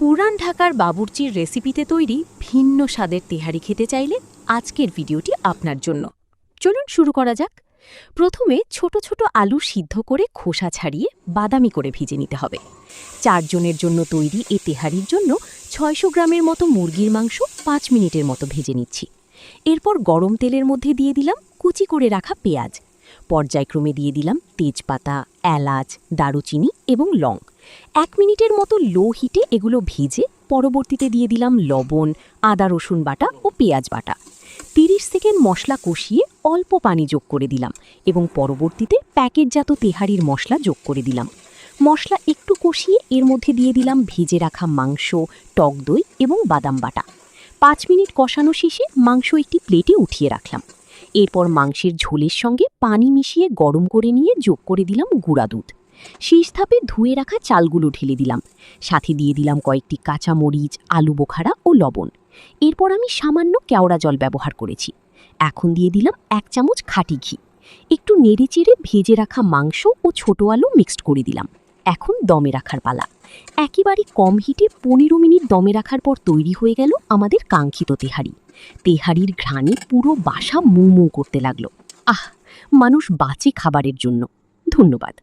পুরান ঢাকার বাবুর্চির রেসিপিতে তৈরি ভিন্ন স্বাদের তেহারি খেতে চাইলে আজকের ভিডিওটি আপনার জন্য। চলুন শুরু করা যাক। প্রথমে ছোট ছোট আলু সিদ্ধ করে খোসা ছাড়িয়ে বাদামি করে ভিজে নিতে হবে। 4 জনের জন্য তৈরি এই তেহারির জন্য 600 গ্রামের মতো মুরগির মাংস 5 মিনিটের মতো ভেজে নিচ্ছি। এরপর গরম তেলের মধ্যে দিয়ে দিলাম কুচি করে রাখা পেঁয়াজ। পর্যায়ক্রমে দিয়ে দিলাম তেজপাতা, এলাচ, দারুচিনি এবং লং। 1 মিনিটের মতো লো হিটে এগুলো ভেজে পরবর্তীতে দিয়ে দিলাম লবণ, আদা রসুন বাটা ও পেঁয়াজ বাটা। 30 সেকেন্ড মশলা কষিয়ে অল্প পানি যোগ করে দিলাম এবং পরবর্তীতে প্যাকেটজাত তেহারির মশলা যোগ করে দিলাম। মশলা একটু কষিয়ে এর মধ্যে দিয়ে দিলাম ভেজে রাখা মাংস, টক দই এবং বাদাম বাটা। 5 মিনিট কষানো শেষে মাংস একটি প্লেটে উঠিয়ে রাখলাম। এরপর মাংসের ঝোলের সঙ্গে পানি মিশিয়ে গরম করে নিয়ে যোগ করে দিলাম গুঁড়া দুধ। শেষ ধাপে ধুয়ে রাখা চালগুলো ঢেলে দিলাম। সাথে দিয়ে দিলাম কয়েকটি কাঁচা মরিচ, আলু বোখারা ও লবণ। এরপর আমি সামান্য কেওড়া জল ব্যবহার করেছি। এখন দিয়ে দিলাম 1 চামচ খাঁটি ঘি। একটু নেড়েচেড়ে ভেজে রাখা মাংস ও ছোট আলু মিক্সড করে দিলাম। এখন দমে রাখার পালা। একেবারে কম হিটে 15 মিনিট দমে রাখার পর তৈরি হয়ে গেল আমাদের কাঙ্ক্ষিত তেহারি। তেহারির ঘ্রাণে পুরো বাসা মু মু করতে লাগলো। আহ, মানুষ বাঁচে খাবারের জন্য। ধন্যবাদ।